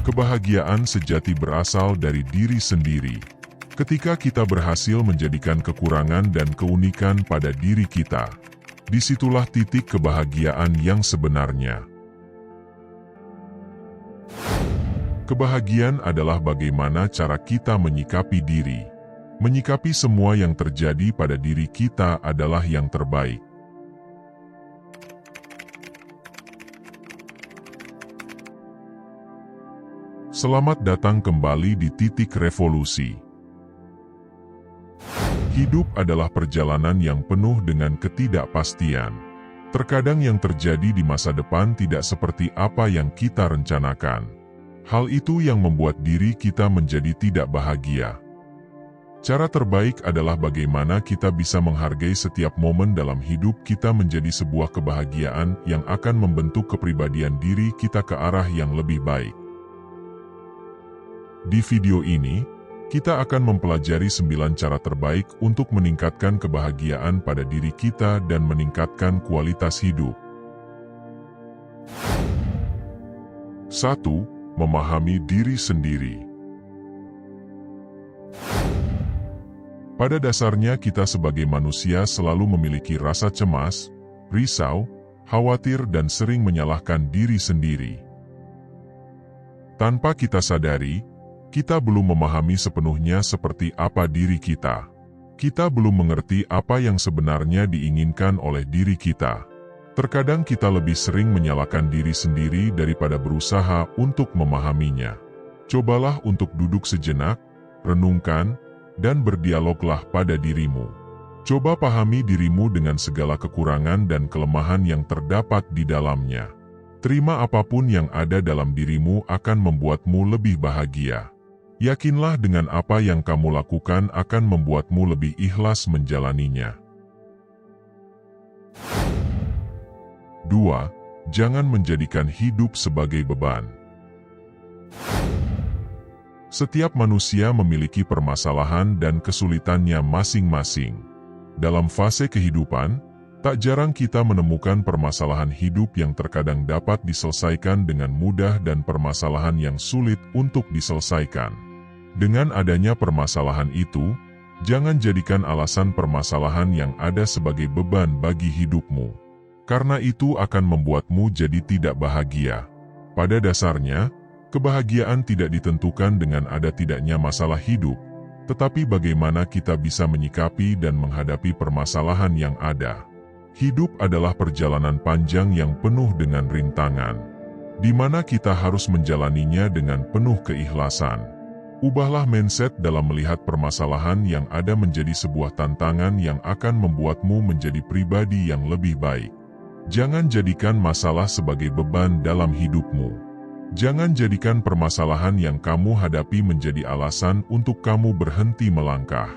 Kebahagiaan sejati berasal dari diri sendiri. Ketika kita berhasil menjadikan kekurangan dan keunikan pada diri kita, disitulah titik kebahagiaan yang sebenarnya. Kebahagiaan adalah bagaimana cara kita menyikapi diri. Menyikapi semua yang terjadi pada diri kita adalah yang terbaik. Selamat datang kembali di Titik Revolusi. Hidup adalah perjalanan yang penuh dengan ketidakpastian. Terkadang yang terjadi di masa depan tidak seperti apa yang kita rencanakan. Hal itu yang membuat diri kita menjadi tidak bahagia. Cara terbaik adalah bagaimana kita bisa menghargai setiap momen dalam hidup kita menjadi sebuah kebahagiaan yang akan membentuk kepribadian diri kita ke arah yang lebih baik. Di video ini, kita akan mempelajari 9 cara terbaik untuk meningkatkan kebahagiaan pada diri kita dan meningkatkan kualitas hidup. 1. Memahami diri sendiri. Pada dasarnya kita sebagai manusia selalu memiliki rasa cemas, risau, khawatir dan sering menyalahkan diri sendiri. Tanpa kita sadari, kita belum memahami sepenuhnya seperti apa diri kita. Kita belum mengerti apa yang sebenarnya diinginkan oleh diri kita. Terkadang kita lebih sering menyalahkan diri sendiri daripada berusaha untuk memahaminya. Cobalah untuk duduk sejenak, renungkan, dan berdialoglah pada dirimu. Coba pahami dirimu dengan segala kekurangan dan kelemahan yang terdapat di dalamnya. Terima apapun yang ada dalam dirimu akan membuatmu lebih bahagia. Yakinlah dengan apa yang kamu lakukan akan membuatmu lebih ikhlas menjalaninya. 2. Jangan menjadikan hidup sebagai beban. Setiap manusia memiliki permasalahan dan kesulitannya masing-masing. Dalam fase kehidupan, tak jarang kita menemukan permasalahan hidup yang terkadang dapat diselesaikan dengan mudah dan permasalahan yang sulit untuk diselesaikan. Dengan adanya permasalahan itu, jangan jadikan alasan permasalahan yang ada sebagai beban bagi hidupmu. Karena itu akan membuatmu jadi tidak bahagia. Pada dasarnya, kebahagiaan tidak ditentukan dengan ada tidaknya masalah hidup, tetapi bagaimana kita bisa menyikapi dan menghadapi permasalahan yang ada. Hidup adalah perjalanan panjang yang penuh dengan rintangan, di mana kita harus menjalaninya dengan penuh keikhlasan. Ubahlah mindset dalam melihat permasalahan yang ada menjadi sebuah tantangan yang akan membuatmu menjadi pribadi yang lebih baik. Jangan jadikan masalah sebagai beban dalam hidupmu. Jangan jadikan permasalahan yang kamu hadapi menjadi alasan untuk kamu berhenti melangkah.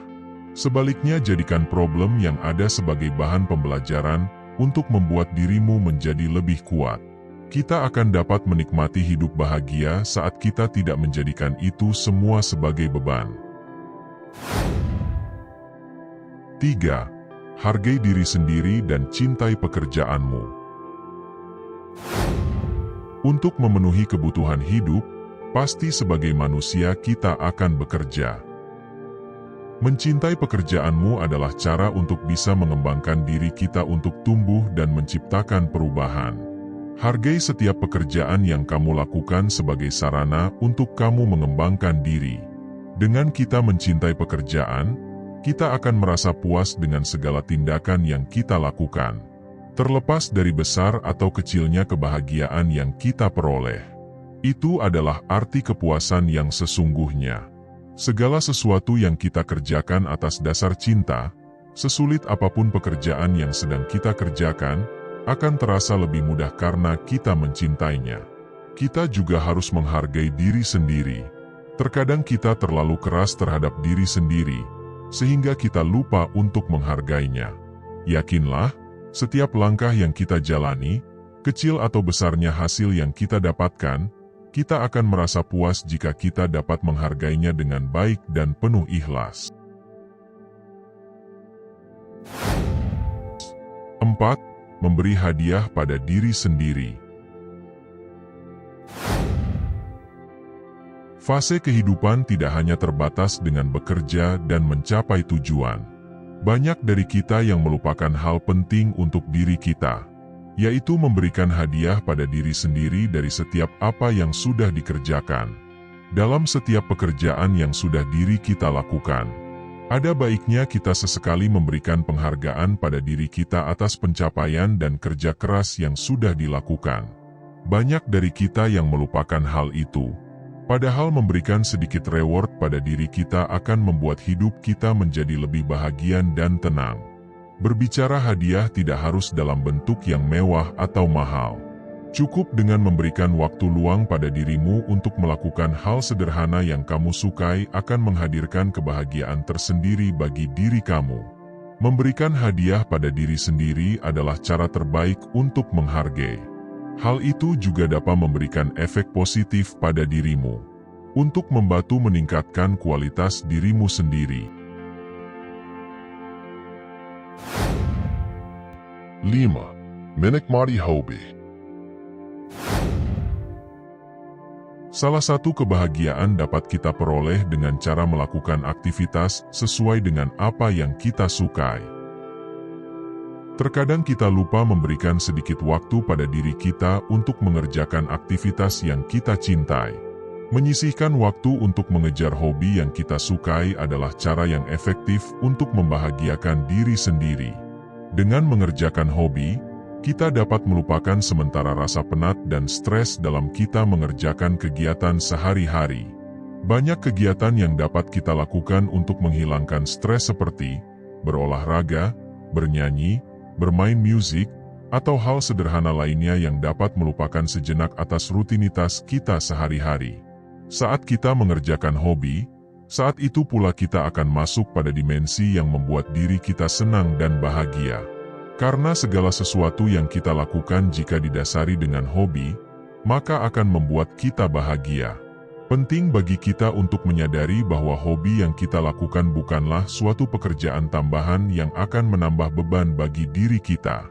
Sebaliknya, jadikan problem yang ada sebagai bahan pembelajaran untuk membuat dirimu menjadi lebih kuat. Kita akan dapat menikmati hidup bahagia saat kita tidak menjadikan itu semua sebagai beban. 3. Hargai diri sendiri dan cintai pekerjaanmu. Untuk memenuhi kebutuhan hidup, pasti sebagai manusia kita akan bekerja. Mencintai pekerjaanmu adalah cara untuk bisa mengembangkan diri kita untuk tumbuh dan menciptakan perubahan. Hargai setiap pekerjaan yang kamu lakukan sebagai sarana untuk kamu mengembangkan diri. Dengan kita mencintai pekerjaan, kita akan merasa puas dengan segala tindakan yang kita lakukan. Terlepas dari besar atau kecilnya kebahagiaan yang kita peroleh. Itu adalah arti kepuasan yang sesungguhnya. Segala sesuatu yang kita kerjakan atas dasar cinta, sesulit apapun pekerjaan yang sedang kita kerjakan, akan terasa lebih mudah karena kita mencintainya. Kita juga harus menghargai diri sendiri. Terkadang kita terlalu keras terhadap diri sendiri, sehingga kita lupa untuk menghargainya. Yakinlah, setiap langkah yang kita jalani, kecil atau besarnya hasil yang kita dapatkan, kita akan merasa puas jika kita dapat menghargainya dengan baik dan penuh ikhlas. 4. Memberi hadiah pada diri sendiri. Fase kehidupan tidak hanya terbatas dengan bekerja dan mencapai tujuan. Banyak dari kita yang melupakan hal penting untuk diri kita, yaitu memberikan hadiah pada diri sendiri dari setiap apa yang sudah dikerjakan. Dalam setiap pekerjaan yang sudah diri kita lakukan, ada baiknya kita sesekali memberikan penghargaan pada diri kita atas pencapaian dan kerja keras yang sudah dilakukan. Banyak dari kita yang melupakan hal itu. Padahal memberikan sedikit reward pada diri kita akan membuat hidup kita menjadi lebih bahagia dan tenang. Berbicara hadiah tidak harus dalam bentuk yang mewah atau mahal. Cukup dengan memberikan waktu luang pada dirimu untuk melakukan hal sederhana yang kamu sukai akan menghadirkan kebahagiaan tersendiri bagi diri kamu. Memberikan hadiah pada diri sendiri adalah cara terbaik untuk menghargai. Hal itu juga dapat memberikan efek positif pada dirimu, untuk membantu meningkatkan kualitas dirimu sendiri. 5. Menikmati hobi. Salah satu kebahagiaan dapat kita peroleh dengan cara melakukan aktivitas sesuai dengan apa yang kita sukai. Terkadang kita lupa memberikan sedikit waktu pada diri kita untuk mengerjakan aktivitas yang kita cintai. Menyisihkan waktu untuk mengejar hobi yang kita sukai adalah cara yang efektif untuk membahagiakan diri sendiri. Dengan mengerjakan hobi, kita dapat melupakan sementara rasa penat dan stres dalam kita mengerjakan kegiatan sehari-hari. Banyak kegiatan yang dapat kita lakukan untuk menghilangkan stres seperti berolahraga, bernyanyi, bermain musik, atau hal sederhana lainnya yang dapat melupakan sejenak atas rutinitas kita sehari-hari. Saat kita mengerjakan hobi, saat itu pula kita akan masuk pada dimensi yang membuat diri kita senang dan bahagia. Karena segala sesuatu yang kita lakukan jika didasari dengan hobi, maka akan membuat kita bahagia. Penting bagi kita untuk menyadari bahwa hobi yang kita lakukan bukanlah suatu pekerjaan tambahan yang akan menambah beban bagi diri kita.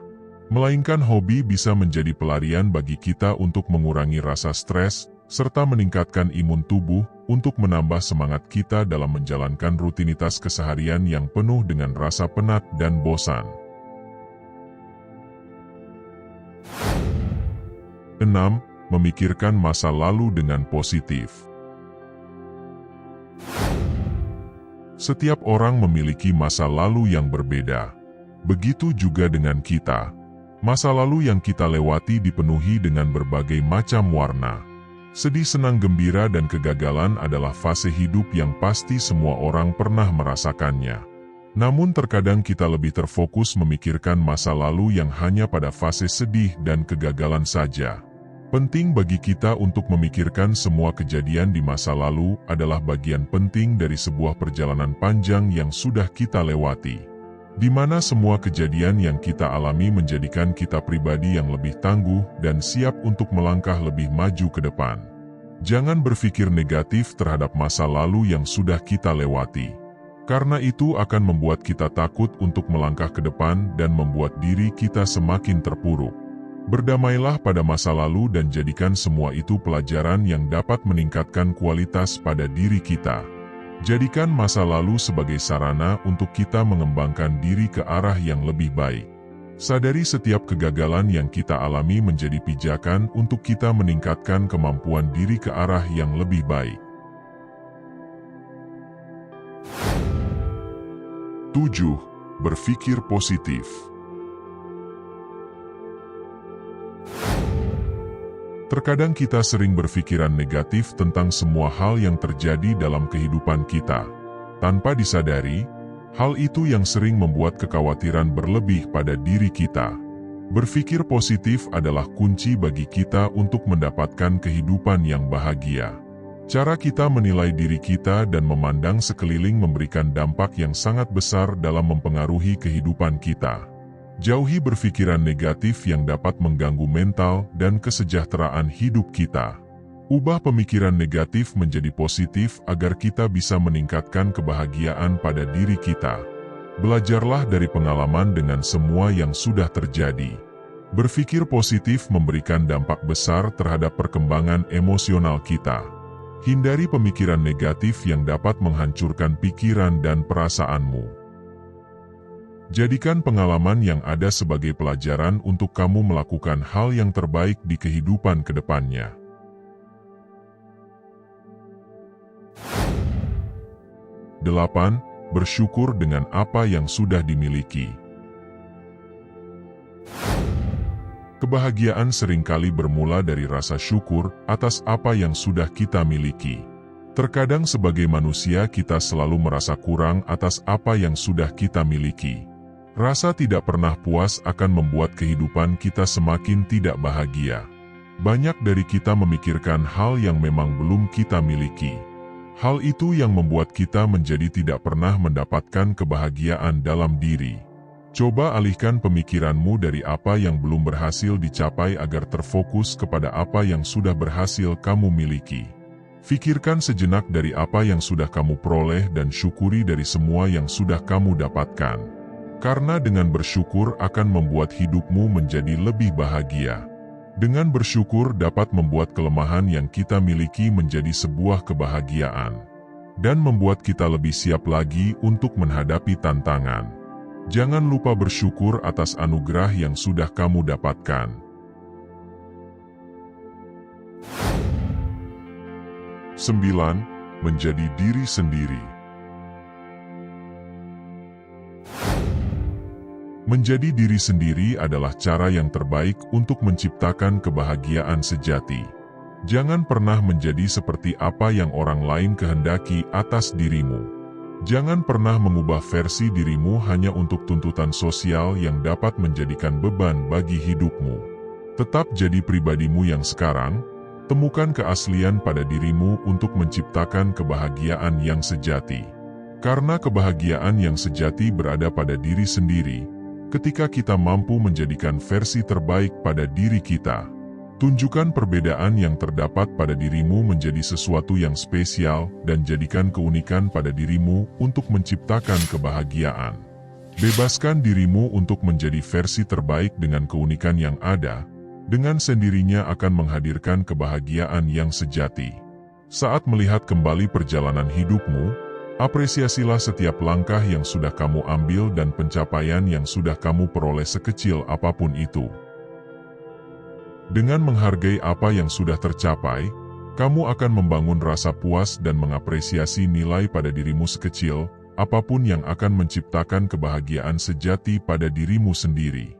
Melainkan hobi bisa menjadi pelarian bagi kita untuk mengurangi rasa stres, serta meningkatkan imun tubuh untuk menambah semangat kita dalam menjalankan rutinitas keseharian yang penuh dengan rasa penat dan bosan. 6. Memikirkan masa lalu dengan positif. Setiap orang memiliki masa lalu yang berbeda. Begitu juga dengan kita. Masa lalu yang kita lewati dipenuhi dengan berbagai macam warna. Sedih, senang, gembira, dan kegagalan adalah fase hidup yang pasti semua orang pernah merasakannya. Namun terkadang kita lebih terfokus memikirkan masa lalu yang hanya pada fase sedih dan kegagalan saja. Penting bagi kita untuk memikirkan semua kejadian di masa lalu adalah bagian penting dari sebuah perjalanan panjang yang sudah kita lewati, di mana semua kejadian yang kita alami menjadikan kita pribadi yang lebih tangguh dan siap untuk melangkah lebih maju ke depan. Jangan berpikir negatif terhadap masa lalu yang sudah kita lewati, karena itu akan membuat kita takut untuk melangkah ke depan dan membuat diri kita semakin terpuruk. Berdamailah pada masa lalu dan jadikan semua itu pelajaran yang dapat meningkatkan kualitas pada diri kita. Jadikan masa lalu sebagai sarana untuk kita mengembangkan diri ke arah yang lebih baik. Sadari setiap kegagalan yang kita alami menjadi pijakan untuk kita meningkatkan kemampuan diri ke arah yang lebih baik. 7. Berpikir positif. Terkadang kita sering berpikiran negatif tentang semua hal yang terjadi dalam kehidupan kita. Tanpa disadari, hal itu yang sering membuat kekhawatiran berlebih pada diri kita. Berpikir positif adalah kunci bagi kita untuk mendapatkan kehidupan yang bahagia. Cara kita menilai diri kita dan memandang sekeliling memberikan dampak yang sangat besar dalam mempengaruhi kehidupan kita. Jauhi berpikiran negatif yang dapat mengganggu mental dan kesejahteraan hidup kita. Ubah pemikiran negatif menjadi positif agar kita bisa meningkatkan kebahagiaan pada diri kita. Belajarlah dari pengalaman dengan semua yang sudah terjadi. Berpikir positif memberikan dampak besar terhadap perkembangan emosional kita. Hindari pemikiran negatif yang dapat menghancurkan pikiran dan perasaanmu. Jadikan pengalaman yang ada sebagai pelajaran untuk kamu melakukan hal yang terbaik di kehidupan ke depannya. 8. Bersyukur dengan apa yang sudah dimiliki. Kebahagiaan seringkali bermula dari rasa syukur atas apa yang sudah kita miliki. Terkadang sebagai manusia kita selalu merasa kurang atas apa yang sudah kita miliki. Rasa tidak pernah puas akan membuat kehidupan kita semakin tidak bahagia. Banyak dari kita memikirkan hal yang memang belum kita miliki. Hal itu yang membuat kita menjadi tidak pernah mendapatkan kebahagiaan dalam diri. Coba alihkan pemikiranmu dari apa yang belum berhasil dicapai agar terfokus kepada apa yang sudah berhasil kamu miliki. Fikirkan sejenak dari apa yang sudah kamu peroleh dan syukuri dari semua yang sudah kamu dapatkan. Karena dengan bersyukur akan membuat hidupmu menjadi lebih bahagia. Dengan bersyukur dapat membuat kelemahan yang kita miliki menjadi sebuah kebahagiaan. Dan membuat kita lebih siap lagi untuk menghadapi tantangan. Jangan lupa bersyukur atas anugerah yang sudah kamu dapatkan. 9. Menjadi diri sendiri. Menjadi diri sendiri adalah cara yang terbaik untuk menciptakan kebahagiaan sejati. Jangan pernah menjadi seperti apa yang orang lain kehendaki atas dirimu. Jangan pernah mengubah versi dirimu hanya untuk tuntutan sosial yang dapat menjadikan beban bagi hidupmu. Tetap jadi pribadimu yang sekarang, temukan keaslian pada dirimu untuk menciptakan kebahagiaan yang sejati. Karena kebahagiaan yang sejati berada pada diri sendiri, ketika kita mampu menjadikan versi terbaik pada diri kita. Tunjukkan perbedaan yang terdapat pada dirimu menjadi sesuatu yang spesial dan jadikan keunikan pada dirimu untuk menciptakan kebahagiaan. Bebaskan dirimu untuk menjadi versi terbaik dengan keunikan yang ada, dengan sendirinya akan menghadirkan kebahagiaan yang sejati. Saat melihat kembali perjalanan hidupmu, apresiasilah setiap langkah yang sudah kamu ambil dan pencapaian yang sudah kamu peroleh sekecil apapun itu. Dengan menghargai apa yang sudah tercapai, kamu akan membangun rasa puas dan mengapresiasi nilai pada dirimu sekecil, apapun yang akan menciptakan kebahagiaan sejati pada dirimu sendiri.